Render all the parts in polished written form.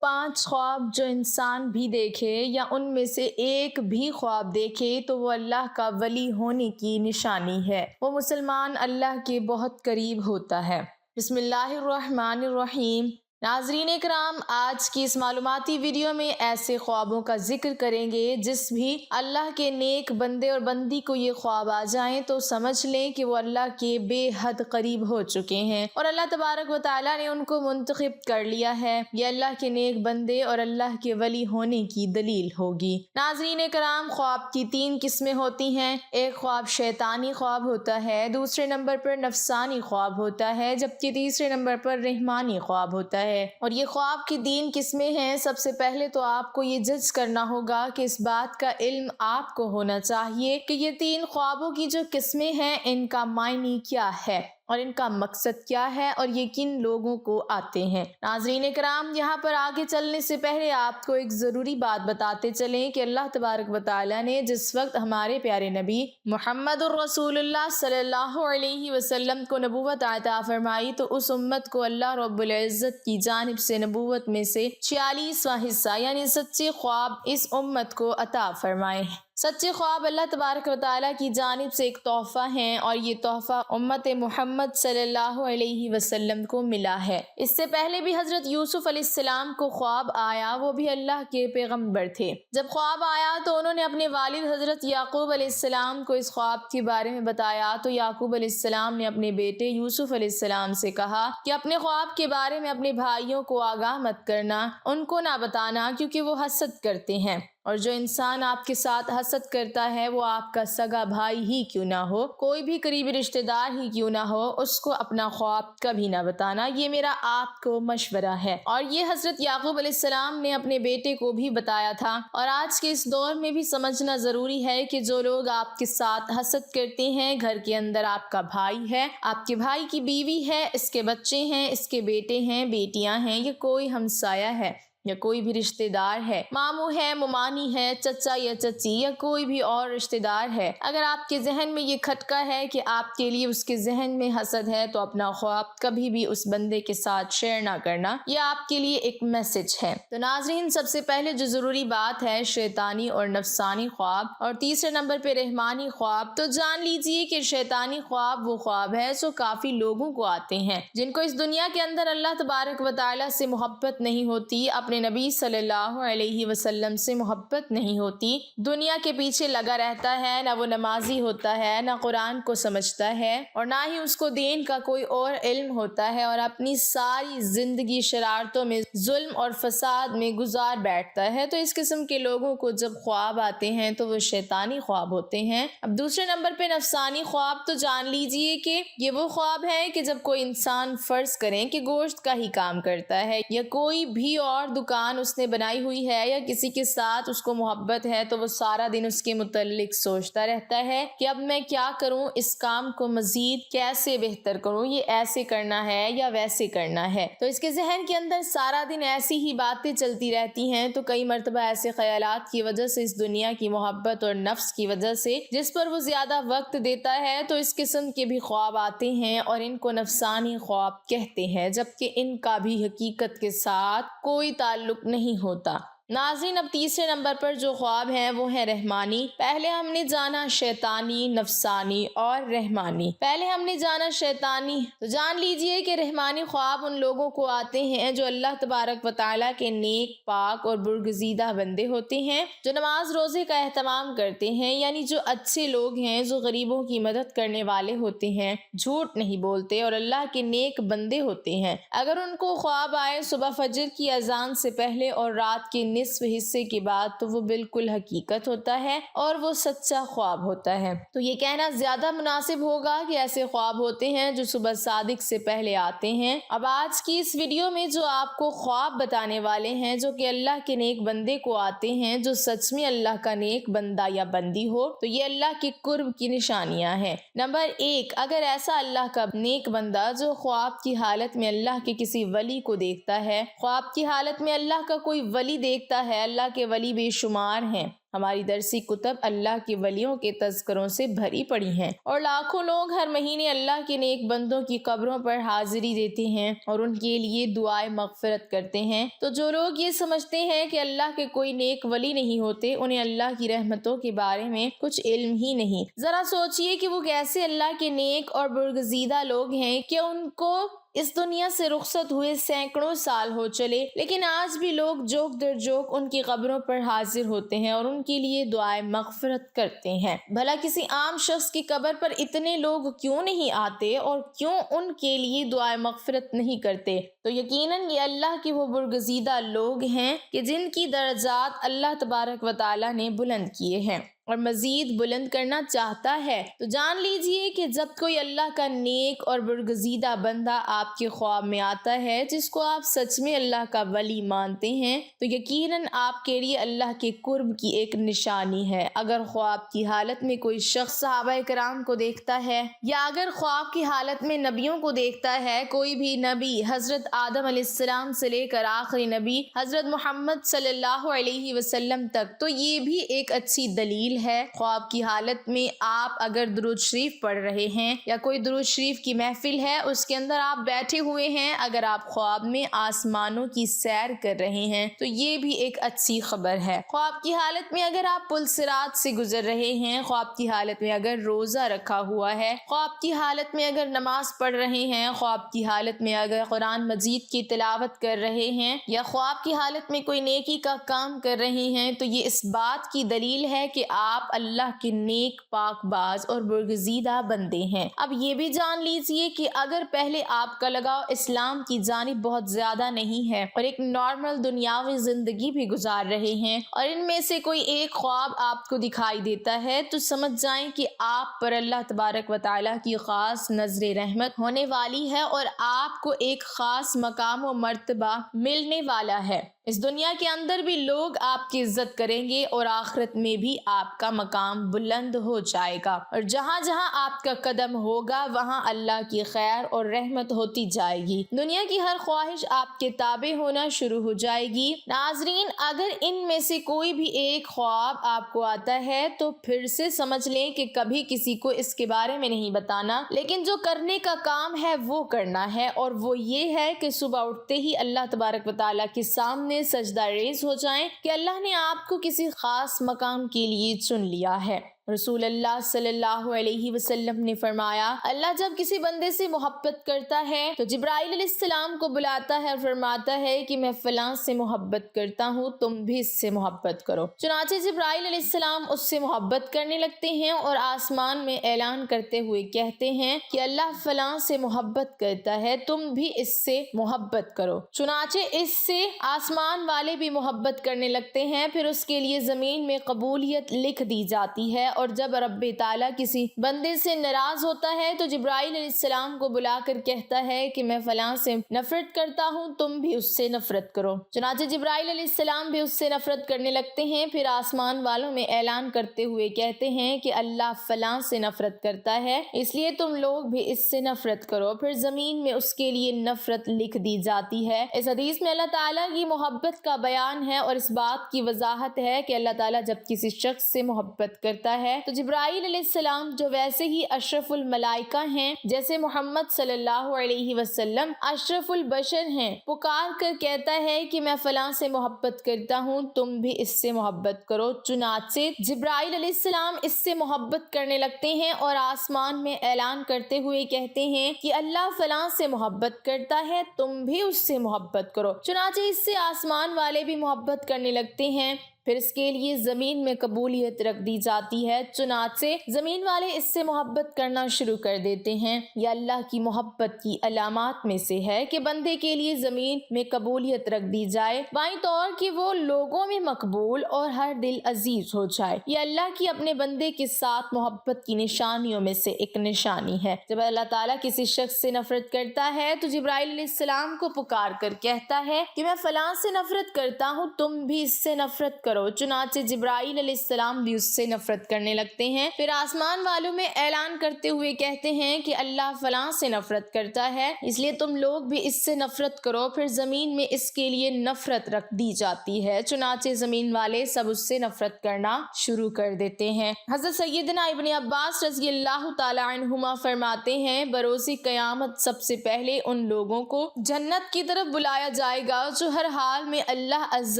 5 خواب جو انسان بھی دیکھے یا ان میں سے ایک بھی خواب دیکھے تو وہ اللہ کا ولی ہونے کی نشانی ہے۔ وہ مسلمان اللہ کے بہت قریب ہوتا ہے۔ بسم اللہ الرحمن الرحیم۔ ناظرین کرام، آج کی اس معلوماتی ویڈیو میں ایسے خوابوں کا ذکر کریں گے جس بھی اللہ کے نیک بندے اور بندی کو یہ خواب آ جائیں تو سمجھ لیں کہ وہ اللہ کے بے حد قریب ہو چکے ہیں اور اللہ تبارک و تعالیٰ نے ان کو منتخب کر لیا ہے۔ یہ اللہ کے نیک بندے اور اللہ کے ولی ہونے کی دلیل ہوگی۔ ناظرین کرام، خواب کی 3 قسمیں ہوتی ہیں۔ ایک خواب شیطانی خواب ہوتا ہے، دوسرے نمبر پر نفسانی خواب ہوتا ہے، جبکہ تیسرے نمبر پر رحمانی خواب ہوتا ہے۔ اور یہ خواب کی 3 قسمیں ہیں۔ سب سے پہلے تو آپ کو یہ جج کرنا ہوگا کہ اس بات کا علم آپ کو ہونا چاہیے کہ یہ 3 خوابوں کی جو قسمیں ہیں ان کا معنی کیا ہے اور ان کا مقصد کیا ہے اور یہ کن لوگوں کو آتے ہیں۔ ناظرین کرام، یہاں پر آگے چلنے سے پہلے آپ کو ایک ضروری بات بتاتے چلیں کہ اللہ تبارک و تعالیٰ نے جس وقت ہمارے پیارے نبی محمد الرسول اللہ صلی اللہ علیہ وسلم کو نبوت عطا فرمائی تو اس امت کو اللہ رب العزت کی جانب سے نبوت میں سے 46واں حصہ یعنی سچے خواب اس امت کو عطا فرمائے۔ سچے خواب اللہ تبارک و تعالیٰ کی جانب سے ایک تحفہ ہیں اور یہ تحفہ امت محمد صلی اللہ علیہ وسلم کو ملا ہے۔ اس سے پہلے بھی حضرت یوسف علیہ السلام کو خواب آیا، وہ بھی اللہ کے پیغمبر تھے۔ جب خواب آیا تو انہوں نے اپنے والد حضرت یعقوب علیہ السلام کو اس خواب کے بارے میں بتایا تو یعقوب علیہ السلام نے اپنے بیٹے یوسف علیہ السلام سے کہا کہ اپنے خواب کے بارے میں اپنے بھائیوں کو آگاہ مت کرنا، ان کو نہ بتانا کیونکہ وہ حسد کرتے ہیں، اور جو انسان آپ کے ساتھ حسد کرتا ہے وہ آپ کا سگا بھائی ہی کیوں نہ ہو، کوئی بھی قریبی رشتہ دار ہی کیوں نہ ہو، اس کو اپنا خواب کبھی نہ بتانا، یہ میرا آپ کو مشورہ ہے۔ اور یہ حضرت یعقوب علیہ السلام نے اپنے بیٹے کو بھی بتایا تھا۔ اور آج کے اس دور میں بھی سمجھنا ضروری ہے کہ جو لوگ آپ کے ساتھ حسد کرتے ہیں، گھر کے اندر آپ کا بھائی ہے، آپ کے بھائی کی بیوی ہے، اس کے بچے ہیں، اس کے بیٹے ہیں، بیٹیاں ہیں، یا کوئی ہمسایہ ہے یا کوئی بھی رشتہ دار ہے، ماموں ہے، ممانی ہے، چچا یا چچی یا کوئی بھی اور رشتہ دار ہے، اگر آپ کے ذہن میں یہ کھٹکا ہے کہ آپ کے لیے اس کے ذہن میں حسد ہے تو اپنا خواب کبھی بھی اس بندے کے ساتھ شیئر نہ کرنا، یہ آپ کے لیے ایک میسج ہے۔ تو ناظرین، سب سے پہلے جو ضروری بات ہے شیطانی اور نفسانی خواب، اور تیسرے نمبر پہ رحمانی خواب۔ تو جان لیجئے کہ شیطانی خواب وہ خواب ہے جو کافی لوگوں کو آتے ہیں جن کو اس دنیا کے اندر اللہ تبارک و تعالیٰ سے محبت نہیں ہوتی، اپنے نبی صلی اللہ علیہ وسلم سے محبت نہیں ہوتی، دنیا کے پیچھے لگا رہتا ہے، نہ وہ نمازی ہوتا ہے، نہ قرآن کو سمجھتا ہے، اور نہ ہی اس کو دین کا کوئی اور علم ہوتا ہے، اور اپنی ساری زندگی شرارتوں میں، ظلم اور فساد میں گزار بیٹھتا ہے۔ تو اس قسم کے لوگوں کو جب خواب آتے ہیں تو وہ شیطانی خواب ہوتے ہیں۔ اب دوسرے نمبر پہ نفسانی خواب، تو جان لیجئے کہ یہ وہ خواب ہے کہ جب کوئی انسان فرض کریں کہ گوشت کا ہی کام کرتا ہے یا کوئی بھی اور دکان اس نے بنائی ہوئی ہے یا کسی کے ساتھ اس کو محبت ہے تو وہ سارا دن اس کے متعلق سوچتا رہتا ہے کہ اب میں کیا کروں، اس کام کو مزید کیسے بہتر کروں، یہ ایسے کرنا ہے یا ویسے کرنا ہے۔ تو اس کے ذہن کے اندر سارا دن ایسی ہی باتیں چلتی رہتی ہیں۔ تو کئی مرتبہ ایسے خیالات کی وجہ سے، اس دنیا کی محبت اور نفس کی وجہ سے جس پر وہ زیادہ وقت دیتا ہے، تو اس قسم کے بھی خواب آتے ہیں اور ان کو نفسانی خواب کہتے ہیں، جبکہ ان کا بھی حقیقت کے ساتھ کوئی تعلق نہیں ہوتا۔ ناظرین، اب تیسرے نمبر پر جو خواب ہیں وہ ہیں رحمانی۔ پہلے ہم نے جانا شیطانی، نفسانی اور رحمانی۔ پہلے ہم نے جانا شیطانی، تو جان لیجئے کہ رحمانی خواب ان لوگوں کو آتے ہیں جو اللہ تبارک و تعالیٰ کے نیک، پاک اور برگزیدہ بندے ہوتے ہیں، جو نماز روزے کا اہتمام کرتے ہیں، یعنی جو اچھے لوگ ہیں، جو غریبوں کی مدد کرنے والے ہوتے ہیں، جھوٹ نہیں بولتے اور اللہ کے نیک بندے ہوتے ہیں۔ اگر ان کو خواب آئے صبح فجر کی اذان سے پہلے اور رات کے نصف حصے کے بعد تو وہ بالکل حقیقت ہوتا ہے اور وہ سچا خواب ہوتا ہے۔ تو یہ کہنا زیادہ مناسب ہوگا کہ ایسے خواب ہوتے ہیں جو صبح صادق سے پہلے آتے ہیں۔ اب آج کی اس ویڈیو میں جو آپ کو خواب بتانے والے ہیں جو کہ اللہ کے نیک بندے کو آتے ہیں، جو سچ میں اللہ کا نیک بندہ یا بندی ہو، تو یہ اللہ کے قرب کی نشانیاں ہیں۔ نمبر 1، اگر ایسا اللہ کا نیک بندہ جو خواب کی حالت میں اللہ کے کسی ولی کو دیکھتا ہے، خواب کی حالت میں اللہ کا کوئی ولی دیکھتا ہے، اللہ کے ولی بے شمار ہیں، ہماری درسی کتب اللہ کے ولیوں کے تذکروں سے بھری پڑی ہیں اور لاکھوں لوگ ہر مہینے اللہ کے نیک بندوں کی قبروں پر حاضری دیتے ہیں اور ان کے لیے دعائیں مغفرت کرتے ہیں۔ تو جو لوگ یہ سمجھتے ہیں کہ اللہ کے کوئی نیک ولی نہیں ہوتے، انہیں اللہ کی رحمتوں کے بارے میں کچھ علم ہی نہیں۔ ذرا سوچئے کہ وہ کیسے اللہ کے نیک اور برگزیدہ لوگ ہیں کہ ان کو اس دنیا سے رخصت ہوئے سینکڑوں سال ہو چلے، لیکن آج بھی لوگ جوک در جوک ان کی قبروں پر حاضر ہوتے ہیں اور ان کے لیے دعائیں مغفرت کرتے ہیں۔ بھلا کسی عام شخص کی قبر پر اتنے لوگ کیوں نہیں آتے اور کیوں ان کے لیے دعائیں مغفرت نہیں کرتے؟ تو یقیناً یہ اللہ کے وہ برگزیدہ لوگ ہیں کہ جن کی درجات اللہ تبارک و تعالیٰ نے بلند کیے ہیں اور مزید بلند کرنا چاہتا ہے۔ تو جان لیجئے کہ جب کوئی اللہ کا نیک اور برگزیدہ بندہ آپ کے خواب میں آتا ہے جس کو آپ سچ میں اللہ کا ولی مانتے ہیں، تو یقیناً آپ کے لیے اللہ کے قرب کی ایک نشانی ہے۔ اگر خواب کی حالت میں کوئی شخص صحابہ کرام کو دیکھتا ہے یا اگر خواب کی حالت میں نبیوں کو دیکھتا ہے، کوئی بھی نبی حضرت آدم علیہ السلام سے لے کر آخری نبی حضرت محمد صلی اللہ علیہ وسلم تک، تو یہ بھی ایک اچھی دلیل ہے۔ خواب کی حالت میں آپ اگر درود شریف پڑھ رہے ہیں یا کوئی درود شریف کی محفل ہے اس کے اندر آپ بیٹھے ہوئے ہیں، اگر آپ خواب میں آسمانوں کی سیر کر رہے ہیں تو یہ بھی ایک اچھی خبر ہے۔ خواب کی حالت میں اگر آپ پل صراط سے گزر رہے ہیں، خواب کی حالت میں اگر روزہ رکھا ہوا ہے، خواب کی حالت میں اگر نماز پڑھ رہے ہیں، خواب کی حالت میں اگر قرآن مجید کی تلاوت کر رہے ہیں یا خواب کی حالت میں کوئی نیکی کا کام کر رہے ہیں، تو یہ اس بات کی دلیل ہے کہ آپ اللہ کے نیک پاک باز اور برگزیدہ بندے ہیں۔ اب یہ بھی جان لیجئے کہ اگر پہلے آپ کا لگاؤ اسلام کی جانب بہت زیادہ نہیں ہے اور ایک نارمل دنیاوی زندگی بھی گزار رہے ہیں اور ان میں سے کوئی ایک خواب آپ کو دکھائی دیتا ہے، تو سمجھ جائیں کہ آپ پر اللہ تبارک و تعالیٰ کی خاص نظر رحمت ہونے والی ہے اور آپ کو ایک خاص مقام و مرتبہ ملنے والا ہے۔ اس دنیا کے اندر بھی لوگ آپ کی عزت کریں گے اور آخرت میں بھی آپ کا مقام بلند ہو جائے گا، اور جہاں جہاں آپ کا قدم ہوگا وہاں اللہ کی خیر اور رحمت ہوتی جائے گی۔ دنیا کی ہر خواہش آپ کے تابع ہونا شروع ہو جائے گی۔ ناظرین، اگر ان میں سے کوئی بھی ایک خواب آپ کو آتا ہے تو پھر سے سمجھ لیں کہ کبھی کسی کو اس کے بارے میں نہیں بتانا، لیکن جو کرنے کا کام ہے وہ کرنا ہے، اور وہ یہ ہے کہ صبح اٹھتے ہی اللہ تبارک و تعالیٰ کے سامنے سجدہ ریز ہو جائیں کہ اللہ نے آپ کو کسی خاص مقام کے لیے چن لیا ہے۔ رسول اللہ صلی اللہ علیہ وسلم نے فرمایا، اللہ جب کسی بندے سے محبت کرتا ہے تو جبرائیل علیہ السلام کو بلاتا ہے اور فرماتا ہے کہ میں فلاں سے محبت کرتا ہوں، تم بھی اس سے محبت کرو۔ چنانچہ جبرائیل علیہ السلام اس سے محبت کرنے لگتے ہیں اور آسمان میں اعلان کرتے ہوئے کہتے ہیں کہ اللہ فلاں سے محبت کرتا ہے، تم بھی اس سے محبت کرو۔ چنانچہ اس سے آسمان والے بھی محبت کرنے لگتے ہیں، پھر اس کے لیے زمین میں قبولیت لکھ دی جاتی ہے، اور جب رب تعالیٰ کسی بندے سے ناراض ہوتا ہے تو جبرائیل علیہ السلام کو بلا کر کہتا ہے کہ میں فلاں سے نفرت کرتا ہوں، تم بھی اس سے نفرت کرو۔ چنانچہ جبرائیل علیہ السلام بھی اس سے نفرت کرنے لگتے ہیں، پھر آسمان والوں میں اعلان کرتے ہوئے کہتے ہیں کہ اللہ فلاں سے نفرت کرتا ہے، اس لیے تم لوگ بھی اس سے نفرت کرو، پھر زمین میں اس کے لیے نفرت لکھ دی جاتی ہے۔ اس حدیث میں اللہ تعالیٰ کی محبت کا بیان ہے اور اس بات کی وضاحت ہے کہ اللہ تعالیٰ جب کسی شخص سے محبت کرتا ہے تو جبرائیل علیہ السلام جو ویسے ہی اشرف الملائکہ ہیں، جیسے محمد صلی اللہ علیہ وسلم اشرف البشر ہیں، پکار کر کہتا ہے کہ میں فلاں سے محبت کرتا ہوں، تم بھی اس سے محبت کرو۔ چنانچہ جبرائیل علیہ السلام اس سے محبت کرنے لگتے ہیں اور آسمان میں اعلان کرتے ہوئے کہتے ہیں کہ اللہ فلاں سے محبت کرتا ہے، تم بھی اس سے محبت کرو۔ چنانچہ اس سے آسمان والے بھی محبت کرنے لگتے ہیں، پھر اس کے لیے زمین میں قبولیت رکھ دی جاتی ہے، چنانچہ زمین والے اس سے محبت کرنا شروع کر دیتے ہیں۔ یہ اللہ کی محبت کی علامات میں سے ہے کہ بندے کے لیے زمین میں قبولیت رکھ دی جائے، بائیں طور کہ وہ لوگوں میں مقبول اور ہر دل عزیز ہو جائے۔ یہ اللہ کی اپنے بندے کے ساتھ محبت کی نشانیوں میں سے ایک نشانی ہے۔ جب اللہ تعالیٰ کسی شخص سے نفرت کرتا ہے تو جبرائیل علیہ السلام کو پکار کر کہتا ہے کہ میں فلاں سے نفرت کرتا ہوں، تم بھی اس سے نفرت کرو۔ چنانچہ جبرائیل علیہ السلام بھی اس سے نفرت کرنے کرنے لگتے ہیں، پھر آسمان والوں میں اعلان کرتے ہوئے کہتے ہیں کہ اللہ فلاں سے نفرت کرتا ہے، اس لیے تم لوگ بھی اس سے نفرت کرو، پھر زمین میں اس کے لیے نفرت رکھ دی جاتی ہے، چنانچہ زمین والے سب اس سے نفرت کرنا شروع کر دیتے ہیں۔ حضرت سیدنا ابن عباس رضی اللہ تعالی عنہما فرماتے ہیں بروز قیامت سب سے پہلے ان لوگوں کو جنت کی طرف بلایا جائے گا جو ہر حال میں اللہ عز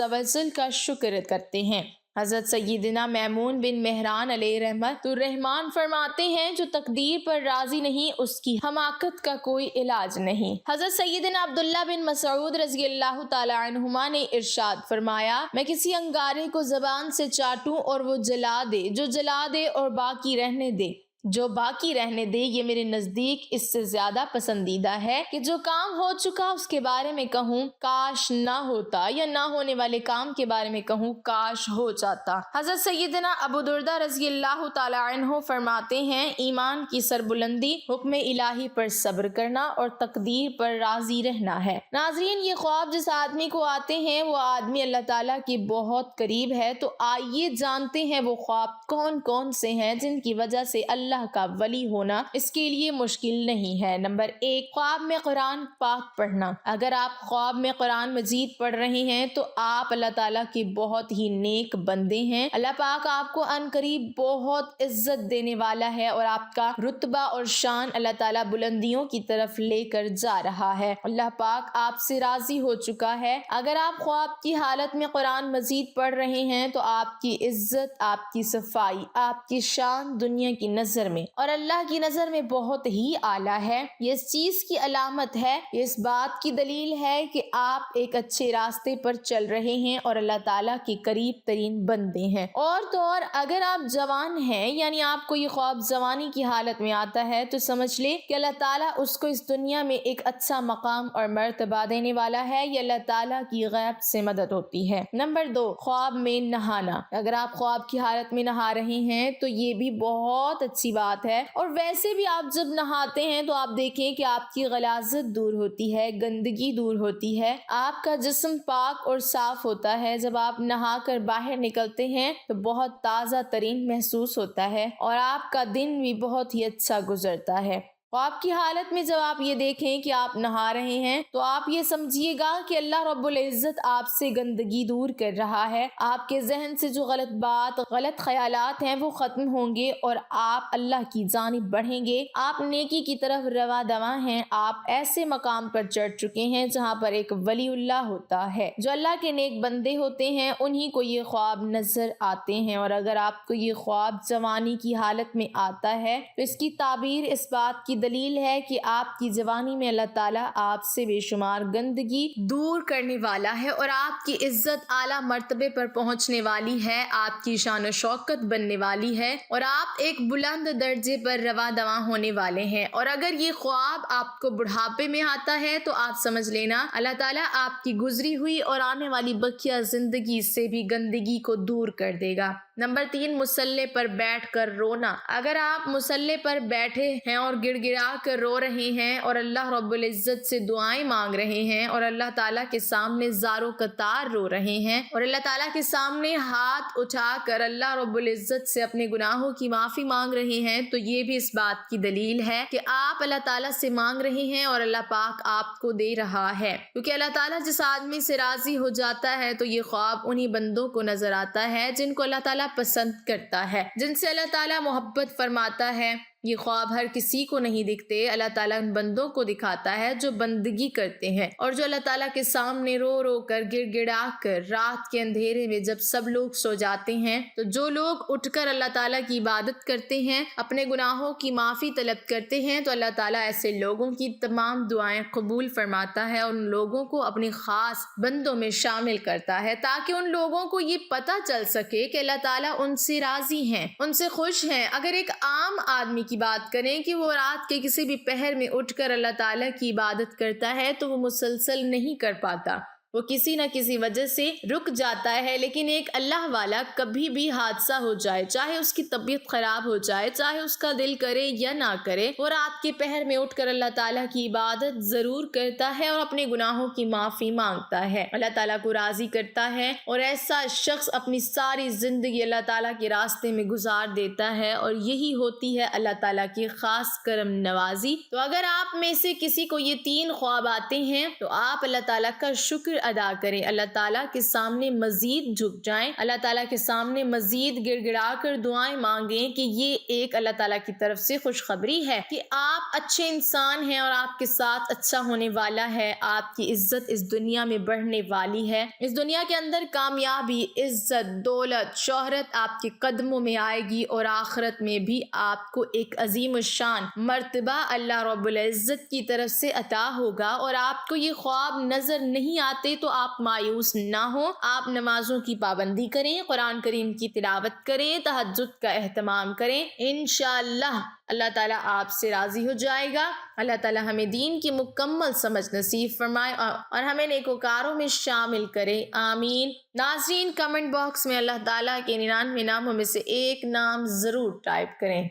و جل کا شکر کرتے ہیں۔ حضرت سیدنا میمون بن مہران علیہ رحمت الرحمن فرماتے ہیں جو تقدیر پر راضی نہیں اس کی حماقت کا کوئی علاج نہیں۔ حضرت سیدنا عبداللہ بن مسعود رضی اللہ تعالی عنہما نے ارشاد فرمایا میں کسی انگارے کو زبان سے چاٹوں اور وہ جلا دے، جو جلا دے اور باقی رہنے دے، جو باقی رہنے دے، یہ میرے نزدیک اس سے زیادہ پسندیدہ ہے کہ جو کام ہو چکا اس کے بارے میں کہوں کاش نہ ہوتا، یا نہ ہونے والے کام کے بارے میں کہوں کاش ہو جاتا۔ حضرت سیدنا ابو دردہ رضی اللہ تعالی عنہ فرماتے ہیں ایمان کی سربلندی حکم الہی پر صبر کرنا اور تقدیر پر راضی رہنا ہے۔ ناظرین، یہ خواب جس آدمی کو آتے ہیں وہ آدمی اللہ تعالیٰ کی بہت قریب ہے، تو آئیے جانتے ہیں وہ خواب کون کون سے ہیں جن کی وجہ سے اللہ کا ولی ہونا اس کے لیے مشکل نہیں ہے۔ نمبر 1، خواب میں قرآن پاک پڑھنا۔ اگر آپ خواب میں قرآن مجید پڑھ رہے ہیں تو آپ اللہ تعالیٰ کے بہت ہی نیک بندے ہیں، اللہ پاک آپ کو ان قریب بہت عزت دینے والا ہے اور آپ کا رتبہ اور شان اللہ تعالیٰ بلندیوں کی طرف لے کر جا رہا ہے، اللہ پاک آپ سے راضی ہو چکا ہے۔ اگر آپ خواب کی حالت میں قرآن مجید پڑھ رہے ہیں تو آپ کی عزت، آپ کی صفائی، آپ کی شان دنیا کی نظر میں اور اللہ کی نظر میں بہت ہی اعلیٰ ہے۔ یہ اس چیز کی علامت ہے، یہ اس بات کی دلیل ہے کہ آپ ایک اچھے راستے پر چل رہے ہیں اور اللہ تعالیٰ کے قریب ترین بندے ہیں۔ اور تو اور اگر آپ جوان ہیں، یعنی آپ کو یہ خواب جوانی کی حالت میں آتا ہے، تو سمجھ لیں کہ اللہ تعالیٰ اس کو اس دنیا میں ایک اچھا مقام اور مرتبہ دینے والا ہے، یہ اللہ تعالیٰ کی غیب سے مدد ہوتی ہے۔ نمبر 2، خواب میں نہانا۔ اگر آپ خواب کی حالت میں نہا رہے ہیں تو یہ بھی بہت اچھی بات ہے، اور ویسے بھی آپ جب نہاتے ہیں تو آپ دیکھیں کہ آپ کی غلاظت دور ہوتی ہے، گندگی دور ہوتی ہے، آپ کا جسم پاک اور صاف ہوتا ہے۔ جب آپ نہا کر باہر نکلتے ہیں تو بہت تازہ ترین محسوس ہوتا ہے اور آپ کا دن بھی بہت ہی اچھا گزرتا ہے۔ خواب کی حالت میں جب آپ یہ دیکھیں کہ آپ نہا رہے ہیں تو آپ یہ سمجھیے گا کہ اللہ رب العزت آپ سے گندگی دور کر رہا ہے، آپ کے ذہن سے جو غلط بات، غلط خیالات ہیں وہ ختم ہوں گے اور آپ اللہ کی جانب بڑھیں گے، آپ نیکی کی طرف رواں دواں ہیں، آپ ایسے مقام پر چڑھ چکے ہیں جہاں پر ایک ولی اللہ ہوتا ہے، جو اللہ کے نیک بندے ہوتے ہیں، انہی کو یہ خواب نظر آتے ہیں۔ اور اگر آپ کو یہ خواب جوانی کی حالت میں آتا ہے تو اس کی تعبیر اس بات کی دلیل ہے کہ آپ کی جوانی میں اللہ تعالیٰ آپ سے بے شمار گندگی دور کرنے والا ہے اور آپ کی عزت اعلیٰ مرتبے پر پہنچنے والی ہے، آپ کی شان و شوکت بننے والی ہے اور آپ ایک بلند درجے پر رواں دواں ہونے والے ہیں۔ اور اگر یہ خواب آپ کو بڑھاپے میں آتا ہے تو آپ سمجھ لینا اللہ تعالیٰ آپ کی گزری ہوئی اور آنے والی بقیہ زندگی سے بھی گندگی کو دور کر دے گا۔ نمبر 3، مصلے پر بیٹھ کر رونا۔ اگر آپ مصلے پر بیٹھے ہیں اور گڑ گڑا کر رو رہے ہیں اور اللہ رب العزت سے دعائیں مانگ رہے ہیں اور اللہ تعالیٰ کے سامنے زارو قطار رو رہے ہیں اور اللہ تعالیٰ کے سامنے ہاتھ اٹھا کر اللہ رب العزت سے اپنے گناہوں کی معافی مانگ رہے ہیں، تو یہ بھی اس بات کی دلیل ہے کہ آپ اللہ تعالیٰ سے مانگ رہے ہیں اور اللہ پاک آپ کو دے رہا ہے، کیونکہ اللہ تعالیٰ جس آدمی سے راضی ہو جاتا ہے تو یہ خواب انہی بندوں کو نظر آتا ہے جن کو اللہ تعالیٰ پسند کرتا ہے، جن سے اللہ تعالیٰ محبت فرماتا ہے۔ یہ خواب ہر کسی کو نہیں دکھتے، اللہ تعالیٰ ان بندوں کو دکھاتا ہے جو بندگی کرتے ہیں اور جو اللہ تعالیٰ کے سامنے رو رو کر گڑ گڑا کر رات کے اندھیرے میں جب سب لوگ سو جاتے ہیں تو جو لوگ اٹھ کر اللہ تعالیٰ کی عبادت کرتے ہیں، اپنے گناہوں کی معافی طلب کرتے ہیں، تو اللہ تعالیٰ ایسے لوگوں کی تمام دعائیں قبول فرماتا ہے اور ان لوگوں کو اپنی خاص بندوں میں شامل کرتا ہے، تاکہ ان لوگوں کو یہ پتہ چل سکے کہ اللہ تعالیٰ ان سے راضی ہیں، ان سے خوش ہیں۔ اگر ایک عام آدمی کی بات کریں کہ وہ رات کے کسی بھی پہر میں اٹھ کر اللہ تعالیٰ کی عبادت کرتا ہے تو وہ مسلسل نہیں کر پاتا، وہ کسی نہ کسی وجہ سے رک جاتا ہے، لیکن ایک اللہ والا کبھی بھی حادثہ ہو جائے، چاہے اس کی طبیعت خراب ہو جائے، چاہے اس کا دل کرے یا نہ کرے، وہ رات کے پہر میں اٹھ کر اللہ تعالیٰ کی عبادت ضرور کرتا ہے اور اپنے گناہوں کی معافی مانگتا ہے، اللہ تعالیٰ کو راضی کرتا ہے، اور ایسا شخص اپنی ساری زندگی اللہ تعالیٰ کے راستے میں گزار دیتا ہے، اور یہی ہوتی ہے اللہ تعالیٰ کی خاص کرم نوازی۔ تو اگر آپ میں سے کسی کو یہ 3 خواب آتے ہیں تو آپ اللہ تعالیٰ کا شکر ادا کریں، اللہ تعالیٰ کے سامنے مزید جھک جائیں، اللہ تعالیٰ کے سامنے مزید گڑ گڑا کر دعائیں مانگیں کہ یہ ایک اللہ تعالیٰ کی طرف سے خوشخبری ہے کہ آپ اچھے انسان ہیں اور آپ کے ساتھ اچھا ہونے والا ہے، آپ کی عزت اس دنیا میں بڑھنے والی ہے، اس دنیا کے اندر کامیابی، عزت، دولت، شہرت آپ کے قدموں میں آئے گی، اور آخرت میں بھی آپ کو ایک عظیم الشان مرتبہ اللہ رب العزت کی طرف سے عطا ہوگا۔ اور آپ کو یہ خواب نظر نہیں آتے تو آپ مایوس نہ ہوں، آپ نمازوں کی پابندی کریں، قرآن کریم کی تلاوت کریں، تہجد کا اہتمام کریں، انشاءاللہ اللہ تعالیٰ آپ سے راضی ہو جائے گا۔ اللہ تعالیٰ ہمیں دین کی مکمل سمجھ نصیب فرمائے اور ہمیں نیکوکاروں میں شامل کرے، آمین۔ ناظرین، کمنٹ باکس میں اللہ تعالیٰ کے 99 ناموں میں سے ایک نام ضرور ٹائپ کریں۔